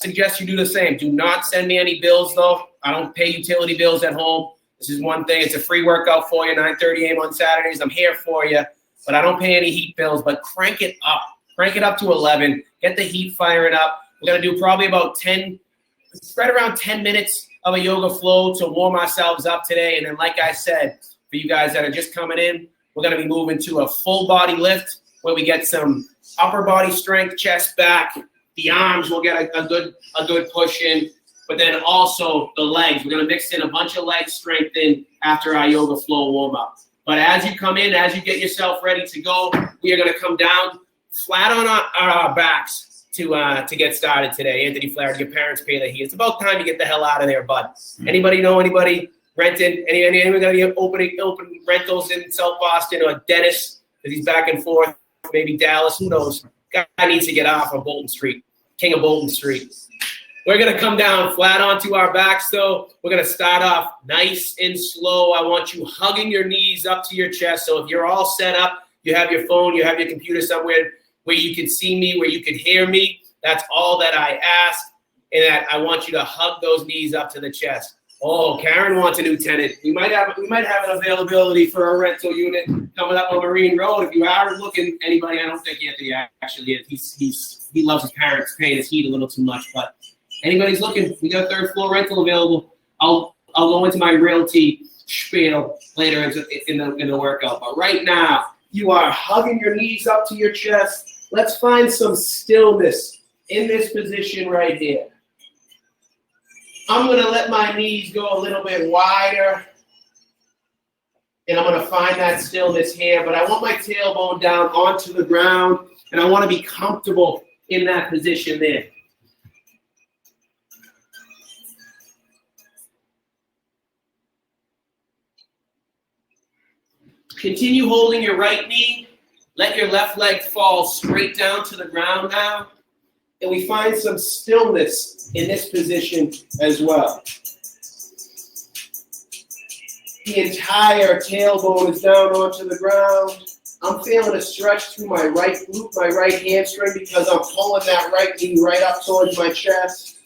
suggest you do the same. Do not send me any bills, though. I don't pay utility bills at home. This is one thing. It's a free workout for you, 9:30 a.m. on Saturdays. I'm here for you, but I don't pay any heat bills. But crank it up. Crank it up to 11. Get the heat firing up. We're going to do probably about 10, right around 10 minutes of a yoga flow to warm ourselves up today. And then, like I said, for you guys that are just coming in, we're going to be moving to a full body lift where we get some upper body strength, chest back. The arms will get a good push in. But then also the legs. We're going to mix in a bunch of leg strength in after our yoga flow warm up. But as you come in, as you get yourself ready to go, we are going to come down flat on our backs to get started today. Anthony Flaherty, your parents pay the heat. It's about time you get the hell out of there, bud. Anybody know anybody renting? Anyone got any open rentals in South Boston, or Dennis, because he's back and forth, maybe Dallas, who knows? Guy needs to get off of Bolton Street, King of Bolton Street. We're going to come down flat onto our backs, though. We're going to start off nice and slow. I want you hugging your knees up to your chest. So if you're all set up, you have your phone, you have your computer somewhere where you can see me, where you can hear me. That's all that I ask, and that I want you to hug those knees up to the chest. Oh, Karen wants a new tenant. We might have an availability for a rental unit coming up on Marine Road. If you are looking, anybody, I don't think Anthony actually is. He loves his parents paying his heat a little too much, but anybody's looking, we got a third floor rental available. I'll go into my realty spiel later in the workout. But right now, you are hugging your knees up to your chest. Let's find some stillness in this position right here. I'm going to let my knees go a little bit wider. And I'm going to find that stillness here. But I want my tailbone down onto the ground. And I want to be comfortable in that position there. Continue holding your right knee. Let your left leg fall straight down to the ground now. And we find some stillness in this position as well. The entire tailbone is down onto the ground. I'm feeling a stretch through my right glute, my right hamstring, because I'm pulling that right knee right up towards my chest.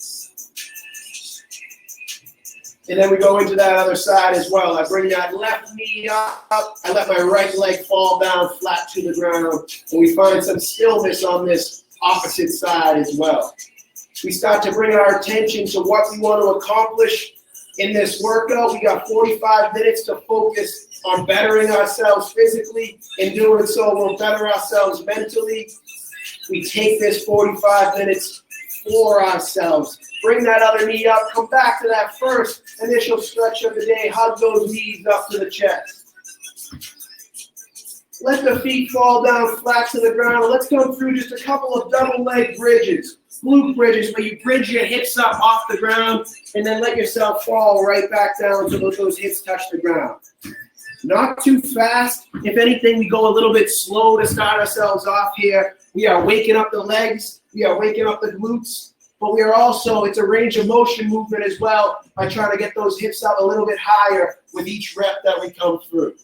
And then we go into that other side as well. I bring that left knee up. I let my right leg fall down flat to the ground. And we find some stillness on this opposite side as well. We start to bring our attention to what we want to accomplish in this workout. We got 45 minutes to focus on bettering ourselves physically. In doing so, we'll better ourselves mentally. We take this 45 minutes for ourselves. Bring that other knee up. Come back to that first initial stretch of the day. Hug those knees up to the chest. Let the feet fall down flat to the ground. Let's come through just a couple of double leg bridges, glute bridges, where you bridge your hips up off the ground and then let yourself fall right back down so those hips touch the ground. Not too fast. If anything, we go a little bit slow to start ourselves off here. We are waking up the legs. We are waking up the glutes. But we are also, it's a range of motion movement as well by trying to get those hips up a little bit higher with each rep that we come through.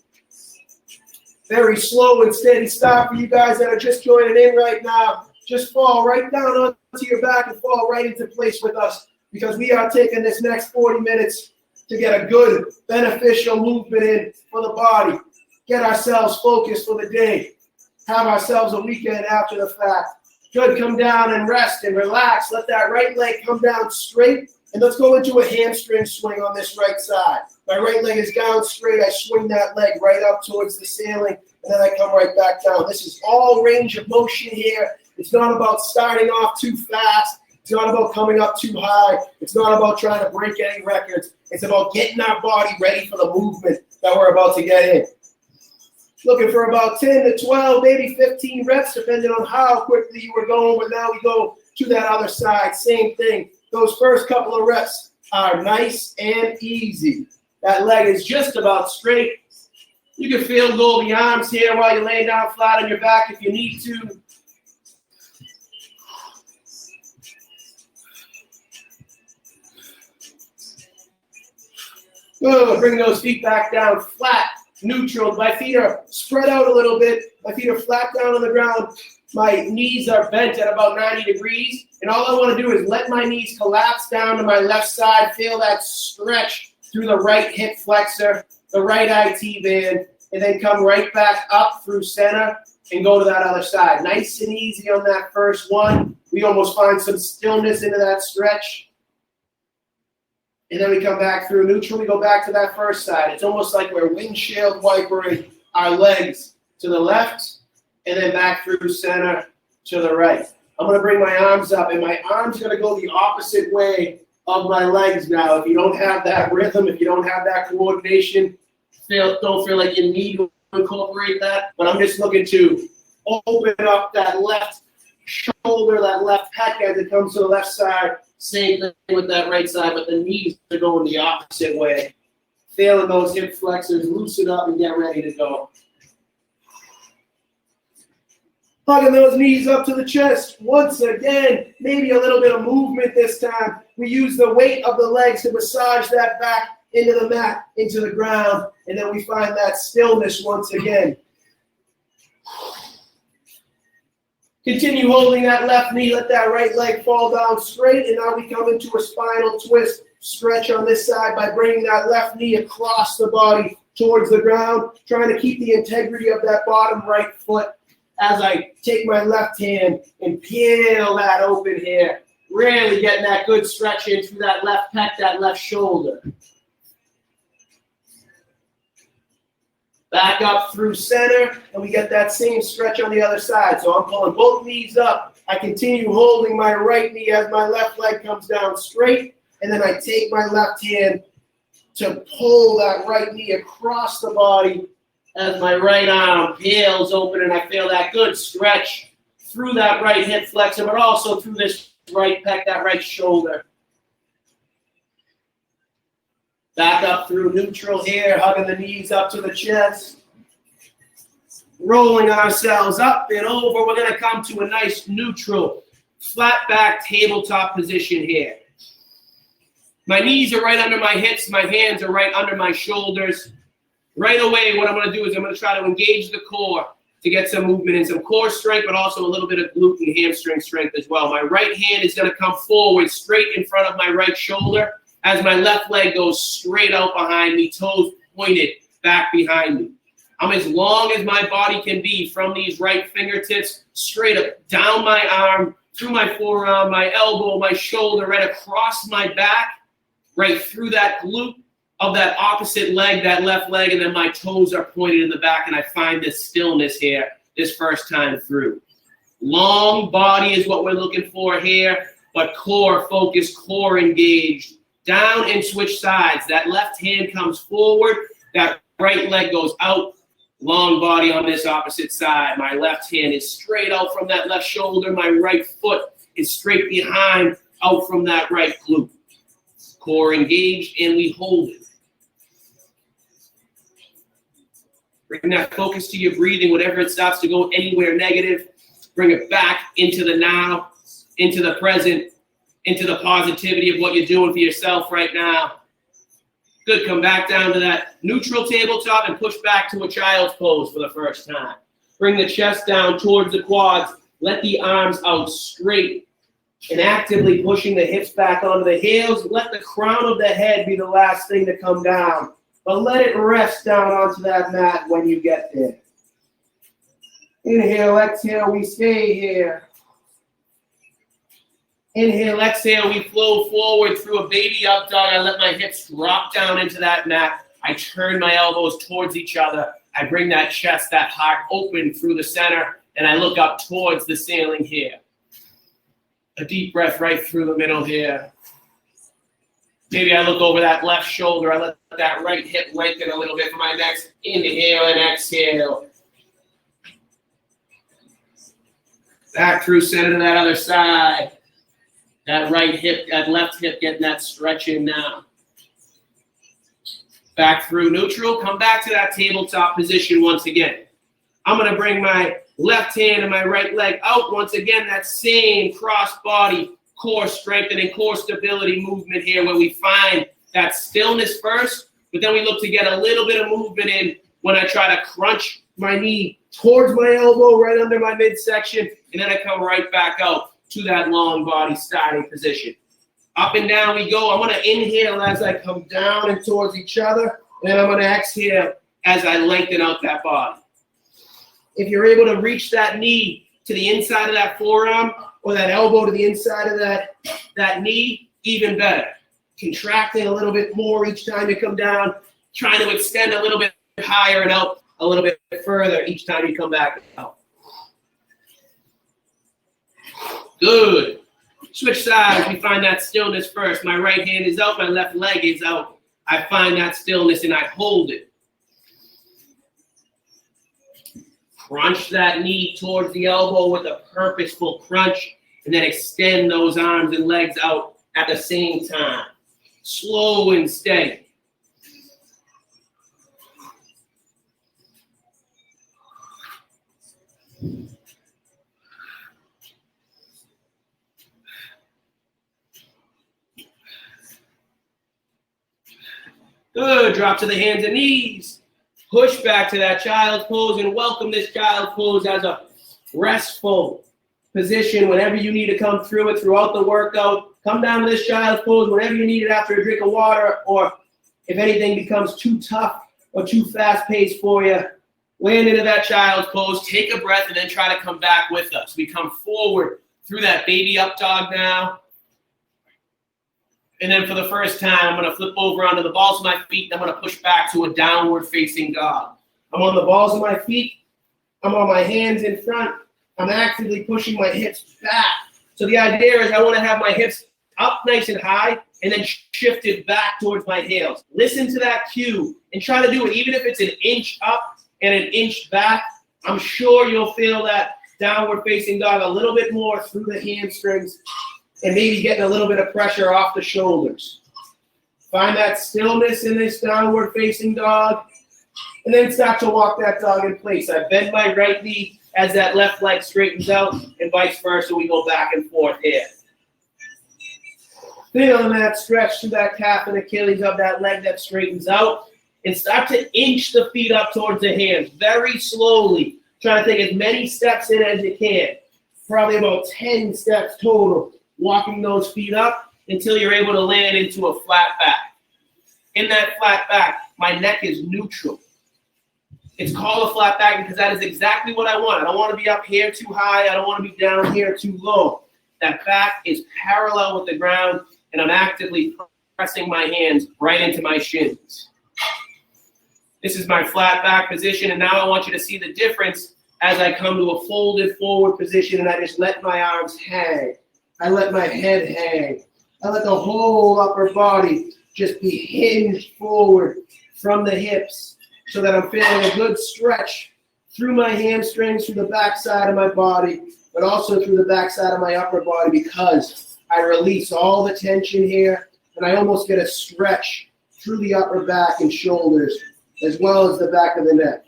Very slow and steady start for you guys that are just joining in right now. Just fall right down onto your back and fall right into place with us, because we are taking this next 40 minutes to get a good, beneficial movement in for the body. Get ourselves focused for the day. Have ourselves a weekend after the fact. Good, come down and rest and relax. Let that right leg come down straight. And let's go into a hamstring swing on this right side. My right leg is down straight. I swing that leg right up towards the ceiling, and then I come right back down. This is all range of motion here. It's not about starting off too fast. It's not about coming up too high. It's not about trying to break any records. It's about getting our body ready for the movement that we're about to get in. Looking for about 10 to 12, maybe 15 reps, depending on how quickly you were going. But now we go to that other side. Same thing. Those first couple of reps are nice and easy. That leg is just about straight. You can feel go the arms here while you're laying down flat on your back if you need to. Good. Bring those feet back down flat, neutral. My feet are spread out a little bit. My feet are flat down on the ground. My knees are bent at about 90 degrees. And all I want to do is let my knees collapse down to my left side. Feel that stretch through the right hip flexor, the right IT band, and then come right back up through center and go to that other side. Nice and easy on that first one. We almost find some stillness into that stretch. And then we come back through neutral. We go back to that first side. It's almost like we're windshield wipering our legs to the left and then back through center to the right. I'm going to bring my arms up, and my arms are going to go the opposite way of my legs now. If you don't have that rhythm, if you don't have that coordination, don't feel like you need to incorporate that. But I'm just looking to open up that left shoulder, that left pec as it comes to the left side. Same thing with that right side, but the knees are going the opposite way. Feeling those hip flexors, loosen up and get ready to go. Hugging those knees up to the chest. Once again, maybe a little bit of movement this time. We use the weight of the legs to massage that back into the mat, into the ground, and then we find that stillness once again. Continue holding that left knee, let that right leg fall down straight, and now we come into a spinal twist stretch on this side by bringing that left knee across the body towards the ground, trying to keep the integrity of that bottom right foot as I take my left hand and peel that open here, really getting that good stretch in through that left pec, that left shoulder. Back up through center, and we get that same stretch on the other side. So I'm pulling both knees up. I continue holding my right knee as my left leg comes down straight, and then I take my left hand to pull that right knee across the body as my right arm peels open, and I feel that good stretch through that right hip flexor, but also through this right pec, that right shoulder. Back up through neutral here, hugging the knees up to the chest. Rolling ourselves up and over. We're going to come to a nice neutral, flat back tabletop position here. My knees are right under my hips. My hands are right under my shoulders. Right away, what I'm going to do is I'm going to try to engage the core to get some movement and some core strength, but also a little bit of glute and hamstring strength as well. My right hand is going to come forward straight in front of my right shoulder, as my left leg goes straight out behind me, toes pointed back behind me. I'm as long as my body can be from these right fingertips, straight up, down my arm, through my forearm, my elbow, my shoulder, right across my back, right through that glute of that opposite leg, that left leg, and then my toes are pointed in the back, and I find this stillness here this first time through. Long body is what we're looking for here, but core focused, core engaged. Down and switch sides. That left hand comes forward. That right leg goes out. Long body on this opposite side. My left hand is straight out from that left shoulder. My right foot is straight behind, out from that right glute. Core engaged, and we hold it. Bring that focus to your breathing. Whenever it starts to go anywhere negative, bring it back into the now, into the present, into the positivity of what you're doing for yourself right now. Good, come back down to that neutral tabletop and push back to a child's pose for the first time. Bring the chest down towards the quads. Let the arms out straight and actively pushing the hips back onto the heels. Let the crown of the head be the last thing to come down, but let it rest down onto that mat when you get there. Inhale, exhale, we stay here. Inhale, exhale, we flow forward through a baby up dog. I let my hips drop down into that mat. I turn my elbows towards each other. I bring that chest, that heart open through the center, and I look up towards the ceiling here. A deep breath right through the middle here. Maybe I look over that left shoulder. I let that right hip lengthen a little bit for my next inhale and exhale. Back through center to that other side. That right hip, that left hip, getting that stretch in now. Back through neutral. Come back to that tabletop position once again. I'm going to bring my left hand and my right leg out once again. That same cross body, core strengthening, core stability movement here where we find that stillness first, but then we look to get a little bit of movement in when I try to crunch my knee towards my elbow, right under my midsection, and then I come right back out to that long body starting position. Up and down we go. I'm going to inhale as I come down and towards each other, and then I'm going to exhale as I lengthen out that body. If you're able to reach that knee to the inside of that forearm or that elbow to the inside of that knee, even better. Contracting a little bit more each time you come down, trying to extend a little bit higher and out a little bit further each time you come back out. Good. Switch sides. We find that stillness first. My right hand is out. My left leg is out. I find that stillness and I hold it. Crunch that knee towards the elbow with a purposeful crunch, and then extend those arms and legs out at the same time. Slow and steady. Good. Drop to the hands and knees. Push back to that child's pose and welcome this child's pose as a restful position whenever you need to come through it throughout the workout. Come down to this child's pose whenever you need it after a drink of water, or if anything becomes too tough or too fast-paced for you, land into that child's pose, take a breath, and then try to come back with us. We come forward through that baby up dog now. And then for the first time, I'm going to flip over onto the balls of my feet, and I'm going to push back to a downward facing dog. I'm on the balls of my feet. I'm on my hands in front. I'm actively pushing my hips back. So the idea is I want to have my hips up nice and high and then shifted back towards my heels. Listen to that cue and try to do it. Even if it's an inch up and an inch back, I'm sure you'll feel that downward facing dog a little bit more through the hamstrings and maybe getting a little bit of pressure off the shoulders. Find that stillness in this downward facing dog, and then start to walk that dog in place. I bend my right knee as that left leg straightens out, and vice versa, we go back and forth here. Feeling that stretch through that calf and Achilles of that leg that straightens out, and start to inch the feet up towards the hands very slowly. Try to take as many steps in as you can. Probably about 10 steps total. Walking those feet up until you're able to land into a flat back. In that flat back, my neck is neutral. It's called a flat back because that is exactly what I want. I don't want to be up here too high. I don't want to be down here too low. That back is parallel with the ground, and I'm actively pressing my hands right into my shins. This is my flat back position, and now I want you to see the difference as I come to a folded forward position, and I just let my arms hang. I let my head hang. I let the whole upper body just be hinged forward from the hips so that I'm feeling a good stretch through my hamstrings, through the back side of my body, but also through the back side of my upper body because I release all the tension here and I almost get a stretch through the upper back and shoulders as well as the back of the neck.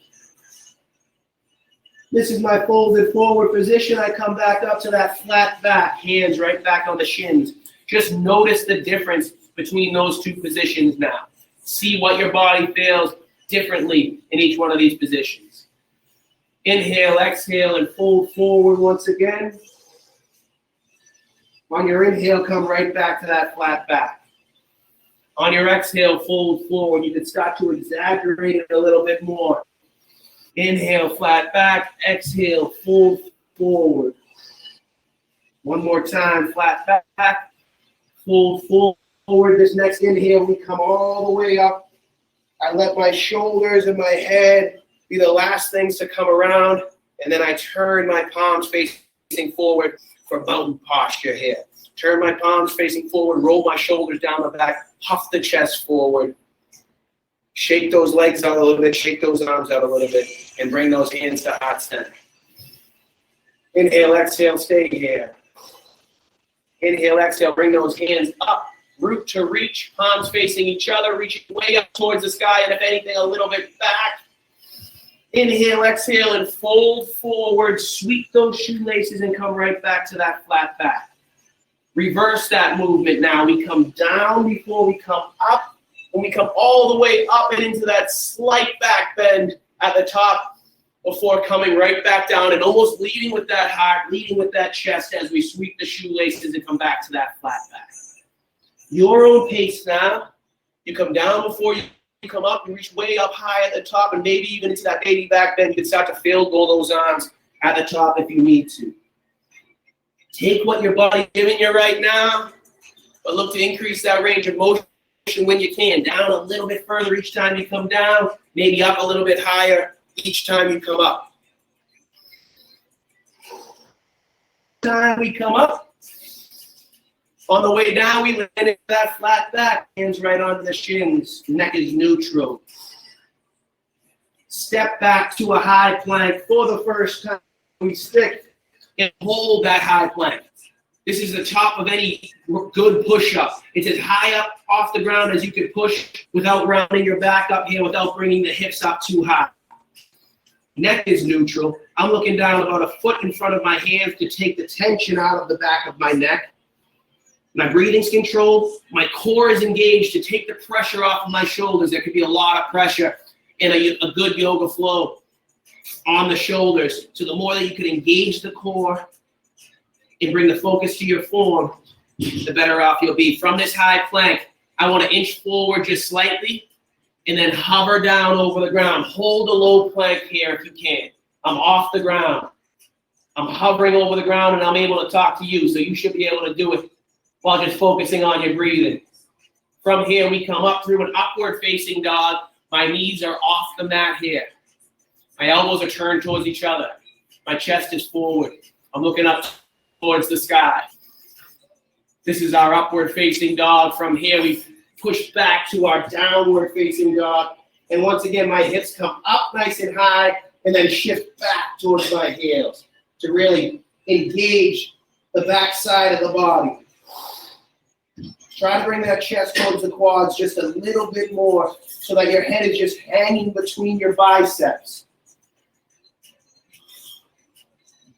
This is my folded forward position. I come back up to that flat back, hands right back on the shins. Just notice the difference between those two positions now. See what your body feels differently in each one of these positions. Inhale, exhale, and fold forward once again. On your inhale, come right back to that flat back. On your exhale, fold forward. You can start to exaggerate it a little bit more. Inhale, flat back. Exhale, fold forward. One more time, flat back. Fold forward. This next inhale, we come all the way up. I let my shoulders and my head be the last things to come around. And then I turn my palms facing forward for mountain posture here. Turn my palms facing forward, roll my shoulders down the back, puff the chest forward. Shake those legs out a little bit, shake those arms out a little bit, and bring those hands to heart center. Inhale, exhale, stay here. Inhale, exhale, bring those hands up, root to reach, palms facing each other, reaching way up towards the sky, and if anything, a little bit back. Inhale, exhale, and fold forward, sweep those shoelaces, and come right back to that flat back. Reverse that movement now. We come down before we come up. When we come all the way up and into that slight back bend at the top, before coming right back down and almost leading with that heart, leading with that chest as we sweep the shoelaces and come back to that flat back. Your own pace now. You come down before you come up, you reach way up high at the top, and maybe even into that baby back bend. You can start to field goal those arms at the top if you need to. Take what your body's giving you right now, but look to increase that range of motion when you can. Down a little bit further each time you come down, maybe up a little bit higher each time you come up. Time we come up, on the way down, we land into that flat back, hands right onto the shins, neck is neutral. Step back to a high plank for the first time. We stick and hold that high plank. This is the top of any good push-up. It's as high up off the ground as you can push without rounding your back up here, without bringing the hips up too high. Neck is neutral. I'm looking down about a foot in front of my hands to take the tension out of the back of my neck. My breathing's controlled. My core is engaged to take the pressure off of my shoulders. There could be a lot of pressure in a good yoga flow on the shoulders. So the more that you can engage the core and bring the focus to your form, the better off you'll be. From this high plank, I want to inch forward just slightly and then hover down over the ground. Hold a low plank here if you can. I'm off the ground. I'm hovering over the ground and I'm able to talk to you, so you should be able to do it while just focusing on your breathing. From here, we come up through an upward facing dog. My knees are off the mat here. My elbows are turned towards each other. My chest is forward. I'm looking up towards the sky. This is our upward facing dog. From here, we push back to our downward facing dog. And once again, my hips come up nice and high and then shift back towards my heels to really engage the back side of the body. Try to bring that chest towards the quads just a little bit more so that your head is just hanging between your biceps.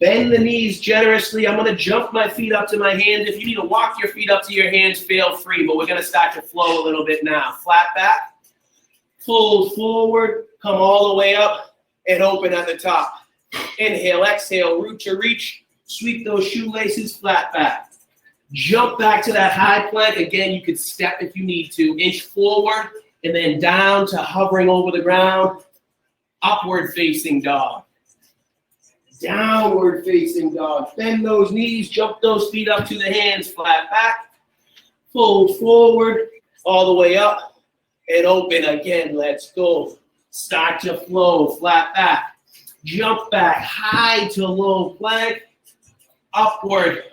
Bend the knees generously. I'm going to jump my feet up to my hands. If you need to walk your feet up to your hands, feel free, but we're going to start to flow a little bit now. Flat back, pull forward, come all the way up, and open at the top. Inhale, exhale, root to reach. Sweep those shoelaces, flat back. Jump back to that high plank. Again, you could step if you need to. Inch forward and then down to hovering over the ground. Upward facing dog. Downward facing dog. Bend those knees. Jump those feet up to the hands. Flat back. Fold forward all the way up and open again. Let's go. Start to flow. Flat back. Jump back. High to low plank. Upward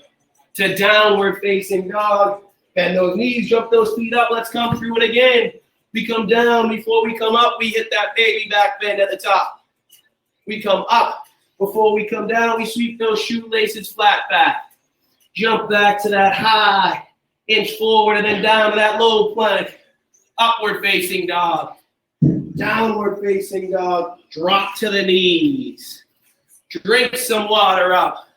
to downward facing dog. Bend those knees, jump those feet up. Let's come through it again. We come down. Before we come up, we hit that baby back bend at the top. We come up. Before we come down, we sweep those shoelaces flat back. Jump back to that high. Inch forward and then down to that low plank. Upward facing dog. Downward facing dog. Drop to the knees. Drink some water up.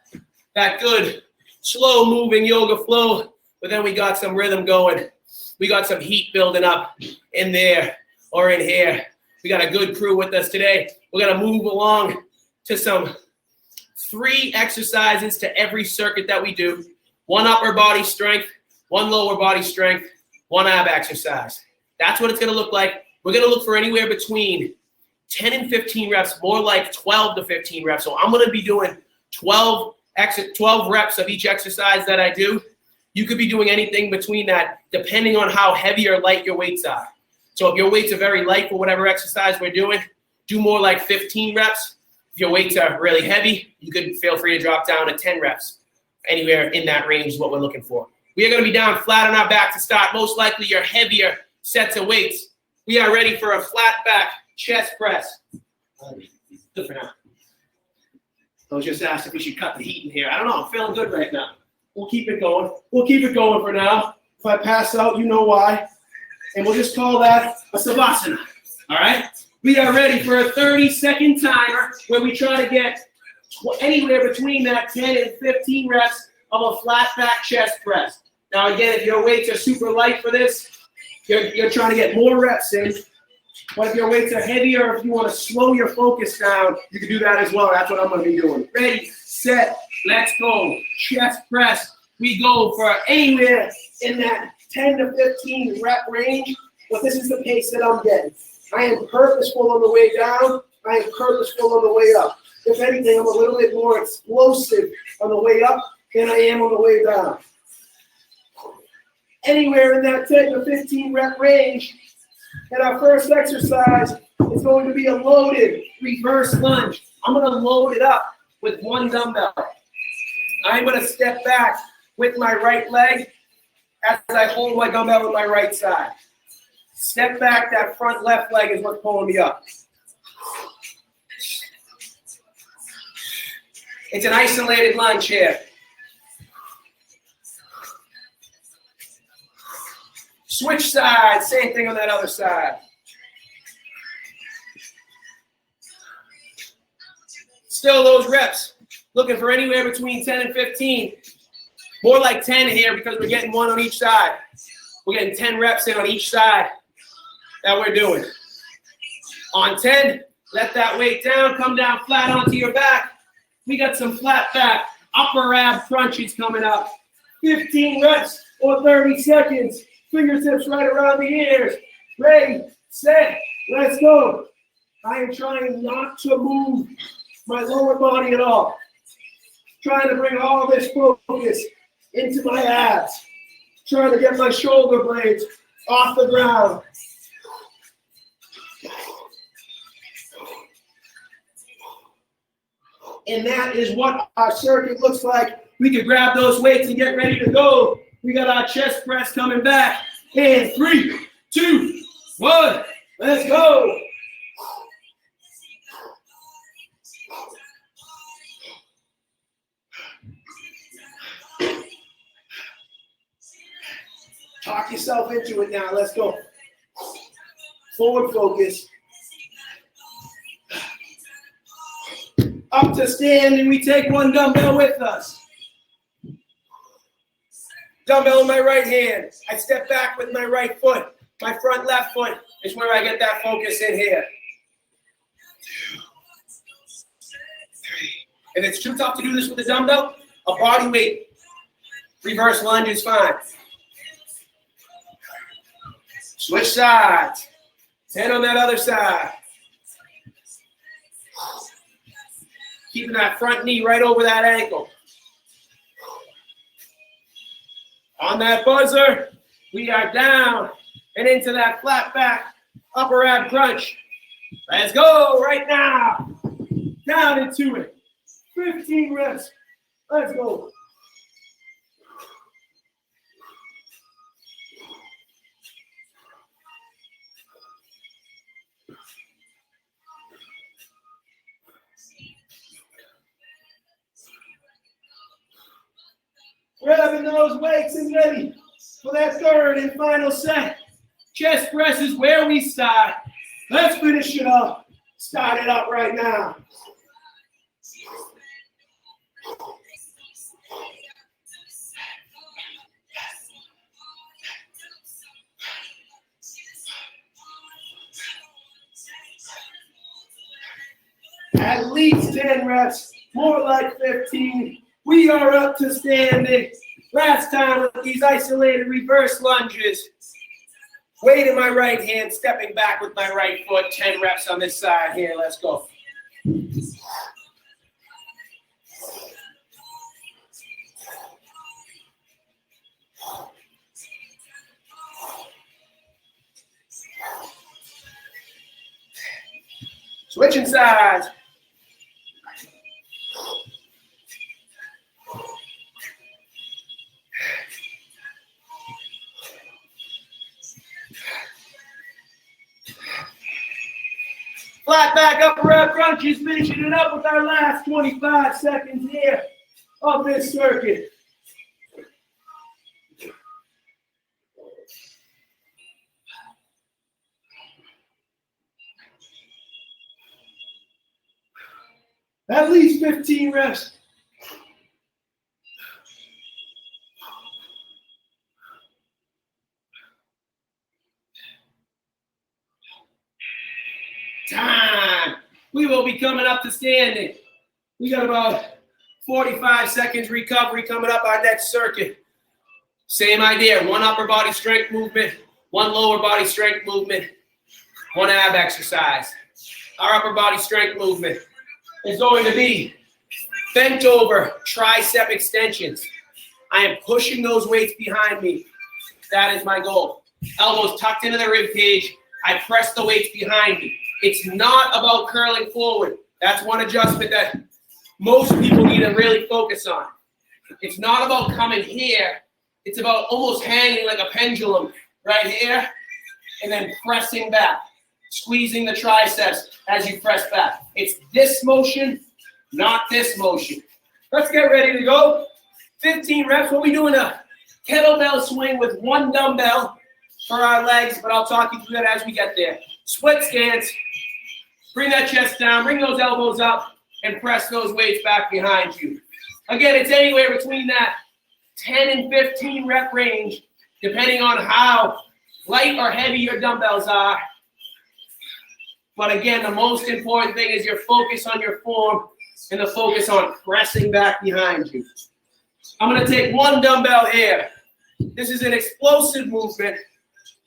That good slow moving yoga flow, but then we got some rhythm going. We got some heat building up in there or in here. We got a good crew with us today. We're going to move along to some 3 exercises to every circuit that we do. 1 upper body strength, 1 lower body strength, 1 ab exercise. That's what it's going to look like. We're going to look for anywhere between 10 and 15 reps, more like 12 to 15 reps. So I'm going to be doing 12 reps of each exercise that I do. You could be doing anything between that depending on how heavy or light your weights are. So if your weights are very light for whatever exercise we're doing, do more like 15 reps. If your weights are really heavy, you could feel free to drop down to 10 reps. Anywhere in that range is what we're looking for. We are going to be down flat on our back to start. Most likely your heavier sets of weights. We are ready for a flat back chest press. Good for now. I was just asked if we should cut the heat in here. I don't know. I'm feeling good right now. We'll keep it going. We'll keep it going for now. If I pass out, you know why. And we'll just call that a savasana. All right? We are ready for a 30-second timer where we try to get anywhere between that 10 and 15 reps of a flat back chest press. Now, again, if your weights are super light for this, you're trying to get more reps in. But if your weights are heavier, if you want to slow your focus down, you can do that as well. That's what I'm going to be doing. Ready, set, let's go. Chest press. We go for anywhere in that 10 to 15 rep range, but this is the pace that I'm getting. I am purposeful on the way down. I am purposeful on the way up. If anything, I'm a little bit more explosive on the way up than I am on the way down. Anywhere in that 10 to 15 rep range. And our first exercise is going to be a loaded reverse lunge. I'm going to load it up with one dumbbell. I'm going to step back with my right leg as I hold my dumbbell with my right side. Step back, that front left leg is what's pulling me up. It's an isolated lunge here. Switch sides, same thing on that other side. Still those reps, looking for anywhere between 10 and 15. More like 10 here because we're getting one on each side. We're getting 10 reps in on each side that we're doing. On 10, let that weight down, come down flat onto your back. We got some flat back, upper ab crunches coming up. 15 reps or 30 seconds. Fingertips right around the ears. Ready, set, let's go. I am trying not to move my lower body at all. Trying to bring all this focus into my abs. Trying to get my shoulder blades off the ground. And that is what our circuit looks like. We can grab those weights and get ready to go. We got our chest press coming back. And 3, 2, 1, let's go. Talk yourself into it now. Let's go. Forward focus. Up to standing. We take one dumbbell with us. Dumbbell in my right hand. I step back with my right foot. My front left foot is where I get that focus in here. 2, 3. If it's too tough to do this with a dumbbell, a body weight reverse lunge is fine. Switch sides. 10 on that other side. Keeping that front knee right over that ankle. On that buzzer, we are down and into that flat back upper ab crunch. Let's go right now. Down into it. 15 reps. Let's go. Grabbing those weights and ready for that third and final set. Chest press is where we start. Let's finish it up. Start it up right now. At least 10 reps, more like 15. We are up to standing. Last time with these isolated reverse lunges. Weight in my right hand, stepping back with my right foot. 10 reps on this side here. Let's go. Switching sides. Flat back upper ab crunches, finishing it up with our last 25 seconds here of this circuit. At least 15 reps. We will be coming up to standing. We got about 45 seconds recovery coming up our next circuit. Same idea, one upper body strength movement, one lower body strength movement, one ab exercise. Our upper body strength movement is going to be bent over tricep extensions. I am pushing those weights behind me. That is my goal. Elbows tucked into the rib cage. I press the weights behind me. It's not about curling forward. That's one adjustment that most people need to really focus on. It's not about coming here. It's about almost hanging like a pendulum right here and then pressing back, squeezing the triceps as you press back. It's this motion, not this motion. Let's get ready to go. 15 reps. We'll be doing a kettlebell swing with one dumbbell for our legs, but I'll talk you through that as we get there. Split stance. Bring that chest down, bring those elbows up, and press those weights back behind you. Again, it's anywhere between that 10 and 15 rep range, depending on how light or heavy your dumbbells are. But again, the most important thing is your focus on your form and the focus on pressing back behind you. I'm going to take one dumbbell here. This is an explosive movement.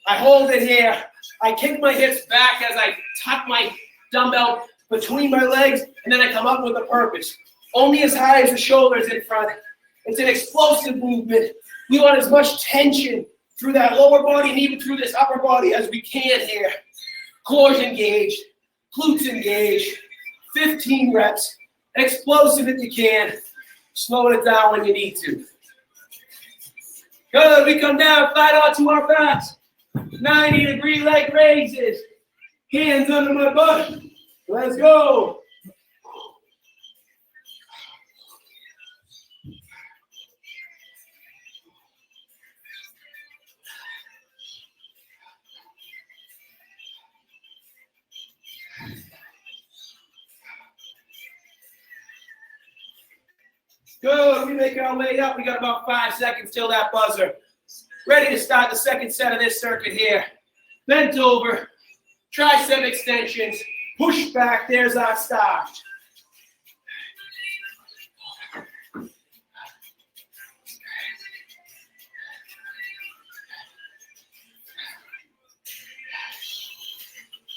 I hold it here. I kick my hips back as I tuck my dumbbell between my legs, and then I come up with a purpose. Only as high as the shoulders in front. It's an explosive movement. We want as much tension through that lower body and even through this upper body as we can here. Cores engaged, glutes engaged, 15 reps, explosive if you can, slowing it down when you need to. Good, we come down, flat onto our backs, 90-degree leg raises, hands under my butt, let's go. Good, we make our way up. We got about 5 seconds till that buzzer. Ready to start the second set of this circuit here. Bent over, tricep extensions, push back, there's our start.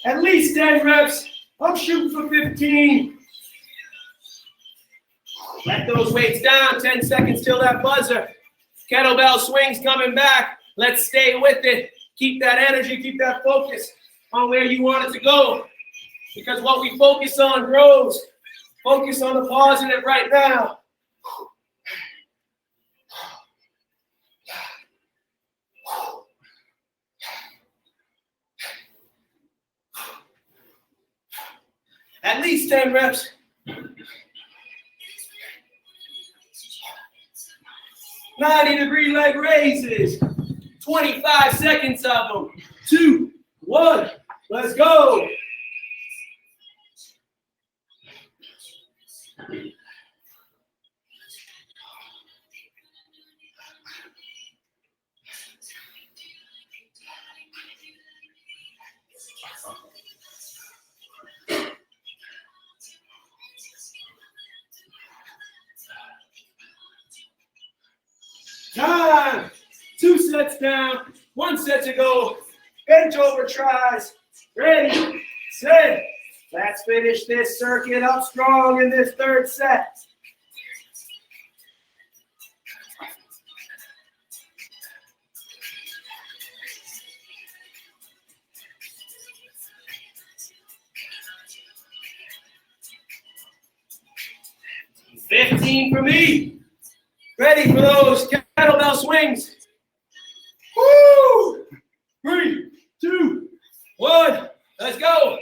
At least 10 reps. I'm shooting for 15. Let those weights down, 10 seconds till that buzzer. Kettlebell swings coming back. Let's stay with it. Keep that energy, keep that focus on where you want it to go. Because what we focus on grows. Focus on the positive right now. At least 10 reps. Ninety-degree leg raises. 25 seconds of them. 2, 1. Let's go. Time. 2 sets down. 1 set to go. Bench over tries. Ready, set. Let's finish this circuit up strong in this third set. $15 for me. Ready for those kettlebell swings. Woo! 3, 2, 1. Let's go.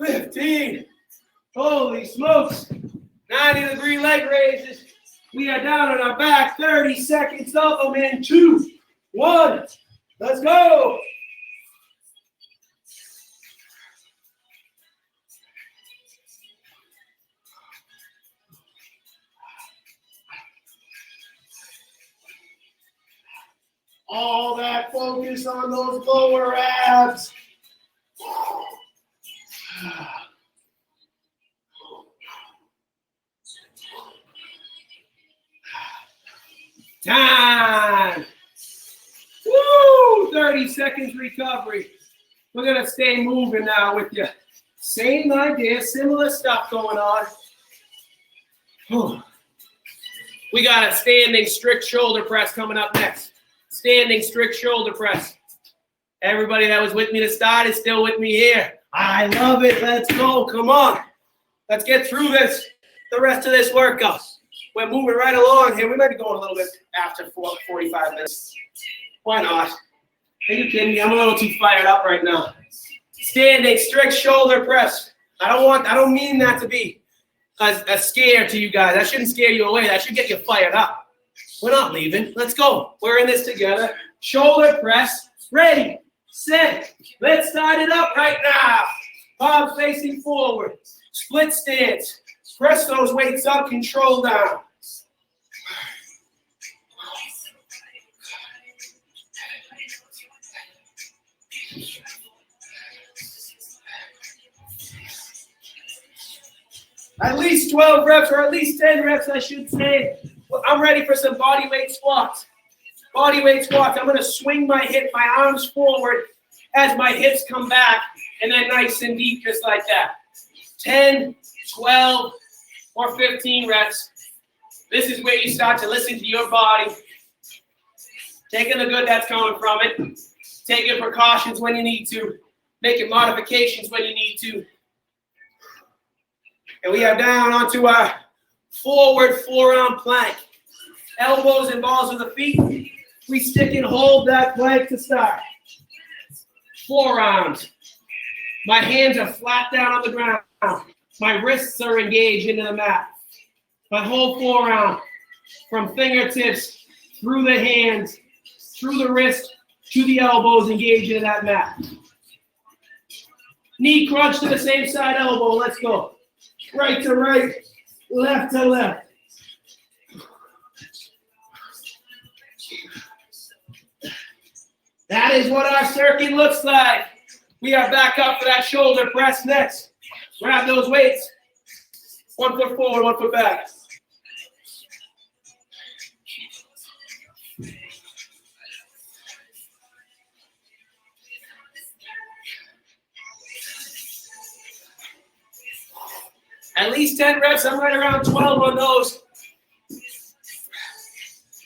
$15. Holy smokes. 90-degree leg raises. We are down on our back. 30 seconds of them in 2, 1. Let's go. All that focus on those lower abs. Time. Woo! 30 seconds recovery. We're going to stay moving now with you. Same idea, similar stuff going on. Whew. We got a standing strict shoulder press coming up next. Standing strict shoulder press. Everybody that was with me to start is still with me here. I love it. Let's go. Come on. Let's get through this, the rest of this workout. We're moving right along here. We might be going a little bit after 45 minutes. Why not? Are you kidding me? I'm a little too fired up right now. Standing strict shoulder press. I don't mean that to be a scare to you guys. That shouldn't scare you away. That should get you fired up. We're not leaving. Let's go. We're in this together. Shoulder press. Ready, set. Let's start it up right now. Palms facing forward. Split stance. Press those weights up, control down. At least 12 reps or at least 10 reps, I should say. I'm ready for some body weight squats. Body weight squats. I'm going to swing my arms forward as my hips come back, and then nice and deep just like that. 10, 12, or 15 reps. This is where you start to listen to your body. Taking the good that's coming from it. Taking precautions when you need to. Making modifications when you need to. And we are down onto our forward forearm plank. Elbows and balls of the feet. We stick and hold that plank to start. Forearms. My hands are flat down on the ground. My wrists are engaged into the mat. My whole forearm, from fingertips, through the hands, through the wrist, to the elbows, engaged into that mat. Knee crunch to the same side elbow. Let's go. Right to right, left to left. That is what our circuit looks like. We are back up for that shoulder press next. Grab those weights. 1 foot forward, 1 foot back. At least 10 reps. I'm right around 12 on those.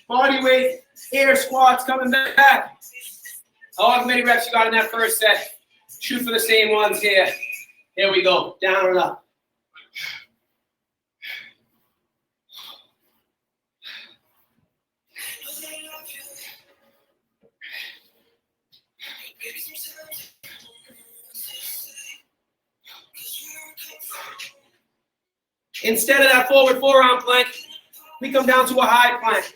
Body weight, air squats coming back. However many reps you got in that first set. Shoot for the same ones here. Here we go. Down and up. Instead of that forward forearm plank, we come down to a high plank.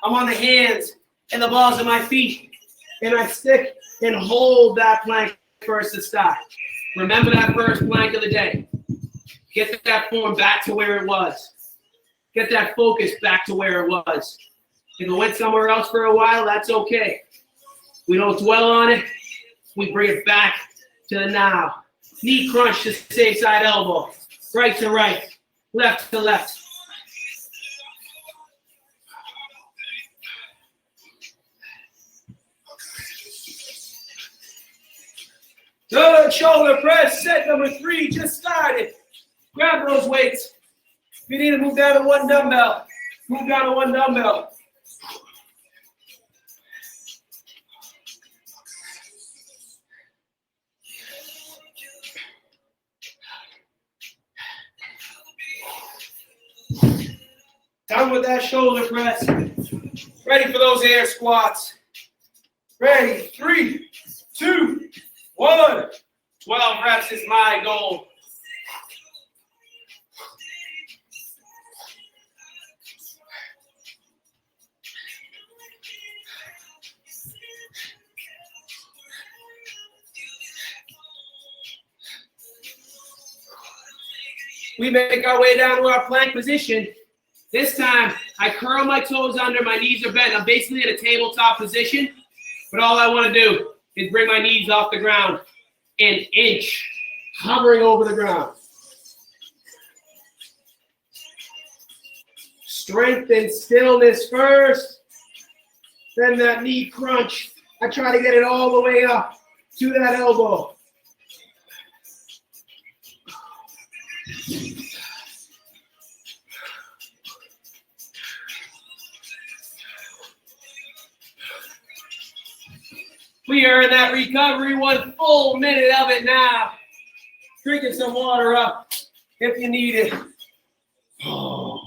I'm on the hands and the balls of my feet, and I stick and hold that plank first to start. Remember that first plank of the day. Get that form back to where it was. Get that focus back to where it was. If it went somewhere else for a while, that's okay. We don't dwell on it. We bring it back to the now. Knee crunch to same side elbow. Right to right. Left to left. Good shoulder press. Set number 3 just started. Grab those weights. If you need to move down to 1 dumbbell, move down to 1 dumbbell. Done with that shoulder press. Ready for those air squats. Ready, 3, 2, 1. 12 reps is my goal. We make our way down to our plank position. This time, I curl my toes under, my knees are bent. I'm basically in a tabletop position. But all I want to do is bring my knees off the ground an inch, hovering over the ground. Strength and stillness first, then that knee crunch. I try to get it all the way up to that elbow. We are in that recovery, 1 full minute of it now. Drinking some water up if you need it. Oh.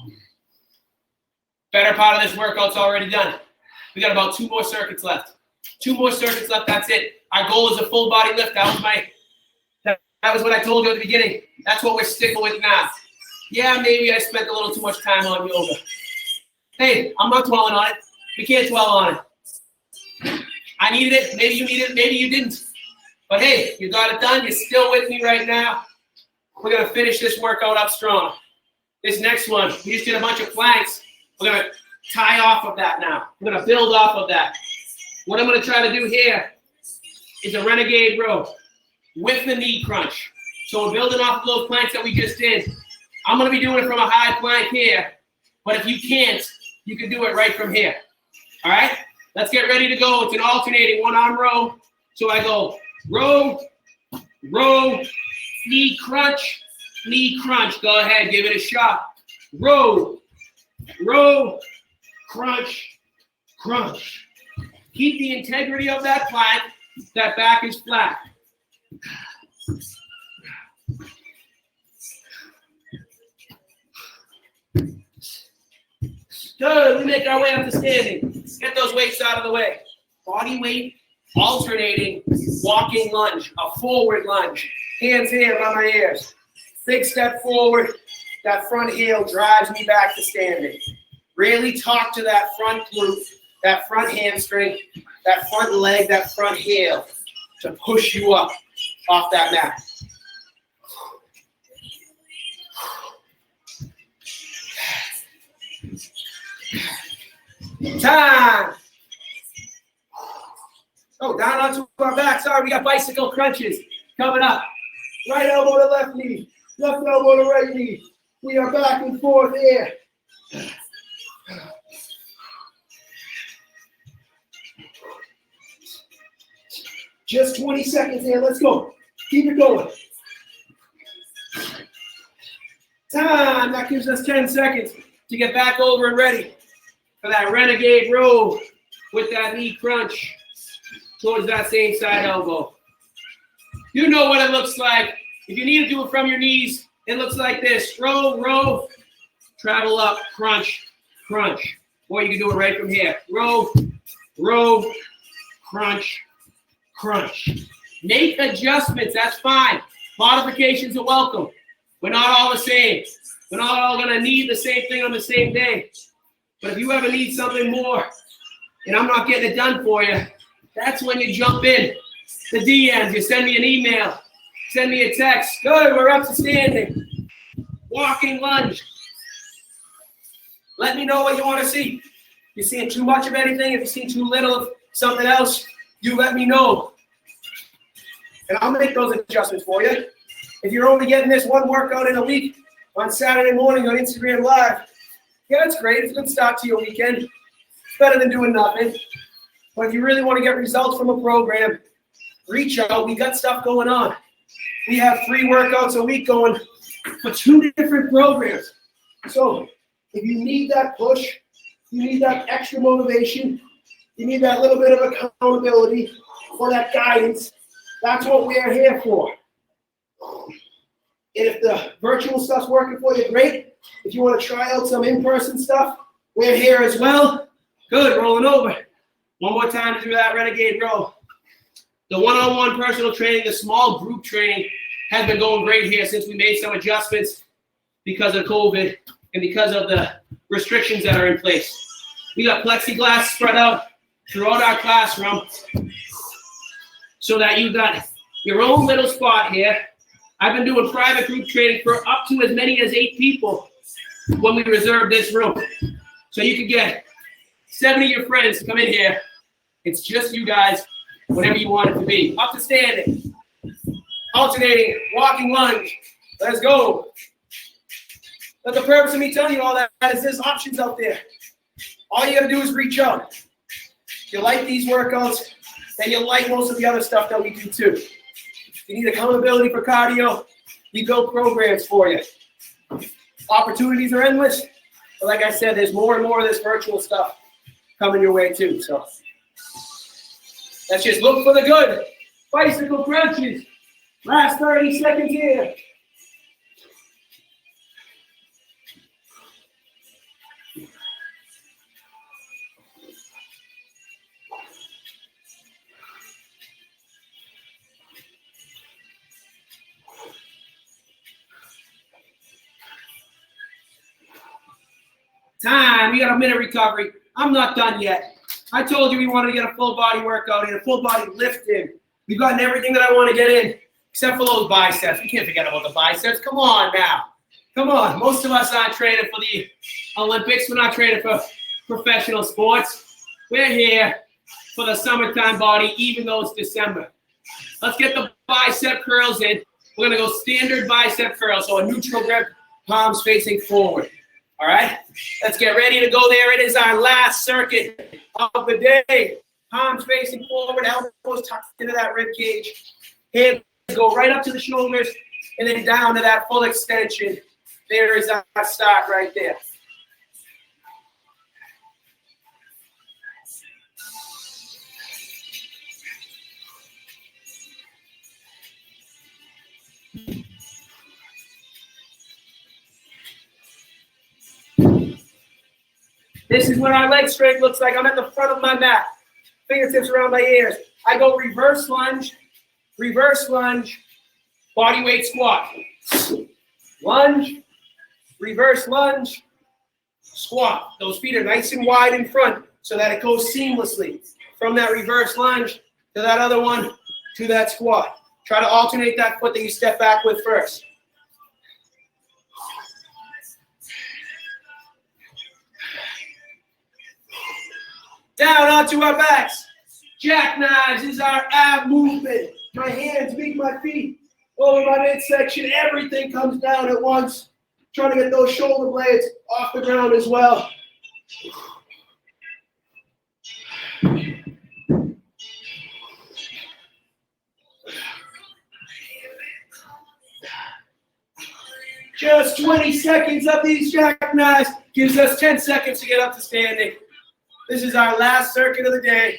Better part of this workout's already done. We got about 2 more circuits left. 2 more circuits left, that's it. Our goal is a full body lift. That was what I told you at the beginning. That's what we're sticking with now. Yeah, maybe I spent a little too much time on yoga. Hey, I'm not dwelling on it. We can't dwell on it. I needed it, maybe you needed it, maybe you didn't. But hey, you got it done, you're still with me right now. We're gonna finish this workout up strong. This next one, we just did a bunch of planks. We're gonna tie off of that now. We're gonna build off of that. What I'm gonna try to do here is a renegade row with the knee crunch. So we're building off of those planks that we just did. I'm gonna be doing it from a high plank here, but if you can't, you can do it right from here. All right? Let's get ready to go. It's an alternating 1-arm row. So I go row, row, knee crunch, knee crunch. Go ahead, give it a shot. Row, row, crunch, crunch. Keep the integrity of that plank. That back is flat. Good. We make our way up to standing. Get those weights out of the way. Body weight, alternating, walking lunge, a forward lunge. Hands here on my ears. Big step forward. That front heel drives me back to standing. Really talk to that front glute, that front hamstring, that front leg, that front heel to push you up off that mat. Time. Oh, down onto our back. Sorry, we got bicycle crunches coming up. Right elbow to left knee. Left elbow to right knee. We are back and forth here. Just 20 seconds here. Let's go. Keep it going. Time. That gives us 10 seconds to get back over and ready for that renegade row with that knee crunch towards that same side elbow. You know what it looks like. If you need to do it from your knees, it looks like this. Row, row, travel up, crunch, crunch. Or you can do it right from here. Row, row, crunch, crunch. Make adjustments, that's fine. Modifications are welcome. We're not all the same. We're not all gonna need the same thing on the same day. But if you ever need something more and I'm not getting it done for you, that's when you jump in. The DMs, you send me an email, send me a text. Good, we're up to standing. Walking lunge. Let me know what you want to see. If you're seeing too much of anything, if you're seeing too little of something else, you let me know. And I'll make those adjustments for you. If you're only getting this one workout in a week on Saturday morning on Instagram Live, yeah, that's great. It's a good start to your weekend. It's better than doing nothing. But if you really want to get results from a program, reach out. We got stuff going on. We have 3 workouts a week going for 2 different programs. So if you need that push, you need that extra motivation, you need that little bit of accountability or that guidance, that's what we're here for. And if the virtual stuff's working for you, great. If you want to try out some in-person stuff, we're here as well. Good, rolling over. One more time to do that renegade row. The one-on-one personal training, the small group training has been going great here since we made some adjustments because of COVID and because of the restrictions that are in place. We got plexiglass spread out throughout our classroom so that you got your own little spot here. I've been doing private group training for up to as many as 8 people when we reserve this room. So you can get 70 of your friends to come in here It's just you guys, whatever you want it to be. Up to standing, alternating, walking lunge. Let's go. But the purpose of me telling you all that is there's options out there. All you got to do is reach out. If you like these workouts, then you'll like most of the other stuff that we do too. If you need accountability for cardio, we build programs for you. Opportunities are endless. But like I said, there's more and more of this virtual stuff coming your way too. So let's just look for the good. Bicycle crunches. Last 30 seconds here. Time, you got a minute recovery. I'm not done yet. I told you we wanted to get a full body workout in, a full body lift in. We've gotten everything that I want to get in, except for those biceps. We can't forget about the biceps. Come on now. Come on. Most of us aren't training for the Olympics. We're not training for professional sports. We're here for the summertime body, even though it's December. Let's get the bicep curls in. We're going to go standard bicep curls, so a neutral grip, palms facing forward. All right, let's get ready to go there. It is our last circuit of the day. Palms facing forward, elbows tucked into that rib cage. Hands go right up to the shoulders and then down to that full extension. There is our start right there. This is what our leg strength looks like. I'm at the front of my mat. Fingertips around my ears. I go reverse lunge, body weight squat. Lunge, reverse lunge, squat. Those feet are nice and wide in front so that it goes seamlessly from that reverse lunge to that other one to that squat. Try to alternate that foot that you step back with first. Down onto our backs. Jackknives is our ab movement. My hands meet my feet over my midsection. Everything comes down at once. Trying to get those shoulder blades off the ground as well. Just 20 seconds of these jackknives gives us 10 seconds to get up to standing. This is our last circuit of the day.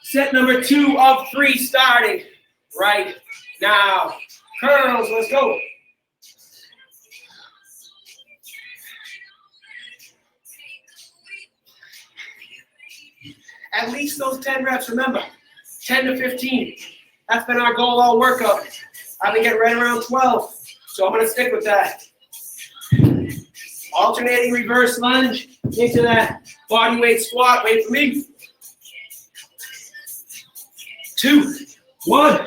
Set number 2 of 3 starting right now. Curls, let's go. At least those 10 reps, remember, 10 to 15. That's been our goal all workout. I've been getting right around 12, so I'm going to stick with that. Alternating reverse lunge into that body weight squat. Wait for me. 2, 1.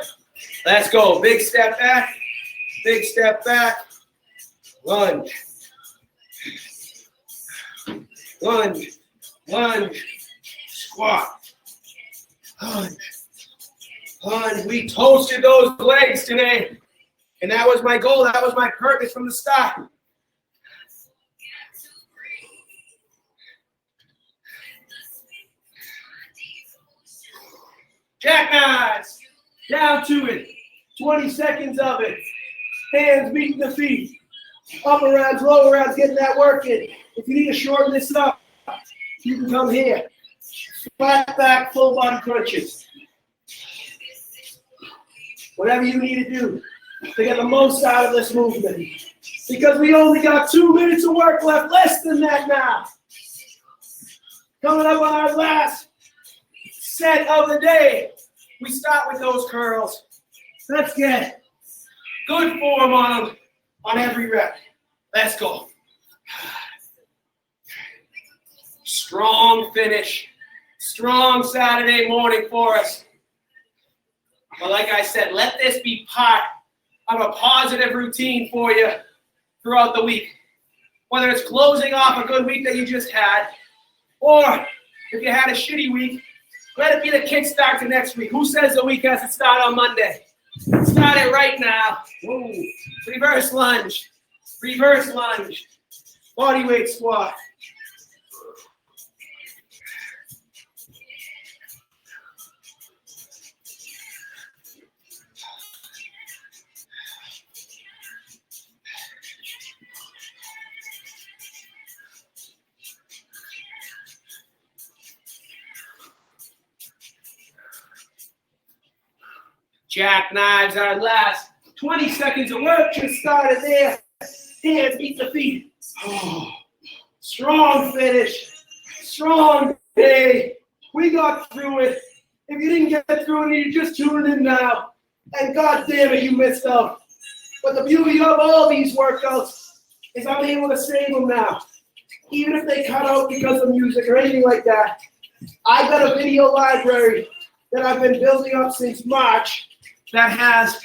Let's go. Big step back. Big step back. Lunge. Lunge. Lunge. Squat. Lunge. Lunge. We toasted those legs today. And that was my goal. That was my purpose from the start. Jackknives, down to it, 20 seconds of it. Hands meeting the feet. Upper rounds, lower rounds, getting that work in. If you need to shorten this up, you can come here. Flat back, full body crunches. Whatever you need to do to get the most out of this movement. Because we only got 2 minutes of work left, less than that now. Coming up on our last set of the day. We start with those curls. Let's get good form on them on every rep. Let's go. Strong finish. Strong Saturday morning for us. But like I said, let this be part of a positive routine for you throughout the week. Whether it's closing off a good week that you just had, or if you had a shitty week, Let it be the kickstart to next week. Who says the week has to start on Monday? Start it right now. Woo. Reverse lunge. Reverse lunge. Body weight squat. Jackknives, our last 20 seconds of work just started there. Hands beat the feet. Oh, strong finish. Strong day. We got through it. If you didn't get through it, you're just tuning in now. And God damn it, you missed out. But the beauty of all these workouts is I'm able to save them now. Even if they cut out because of music or anything like that. I got a video library that I've been building up since March that has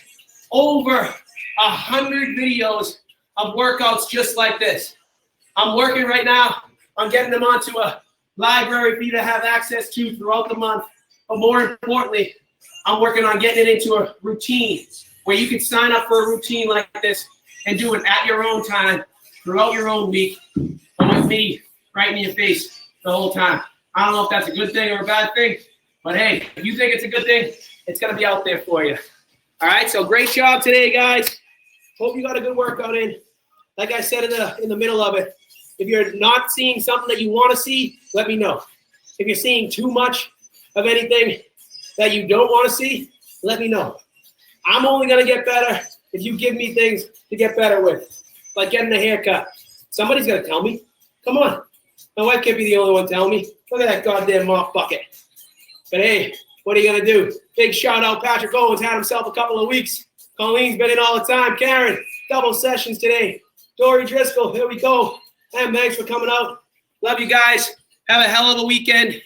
over 100 videos of workouts just like this. I'm working right now on getting them onto a library for you to have access to throughout the month. But more importantly, I'm working on getting it into a routine where you can sign up for a routine like this and do it at your own time throughout your own week, but with me right in your face the whole time. I don't know if that's a good thing or a bad thing, but hey, if you think it's a good thing, it's going to be out there for you. All right, so great job today, guys. Hope you got a good workout in. Like I said in the middle of it, if you're not seeing something that you want to see, let me know. If you're seeing too much of anything that you don't want to see, let me know. I'm only going to get better if you give me things to get better with, like getting a haircut. Somebody's going to tell me. Come on. My wife can't be the only one telling me. Look at that goddamn mop bucket. But hey, what are you going to do? Big shout out, Patrick Owens had himself a couple of weeks. Colleen's been in all the time. Karen, double sessions today. Dory Driscoll, here we go. And thanks for coming out. Love you guys. Have a hell of a weekend.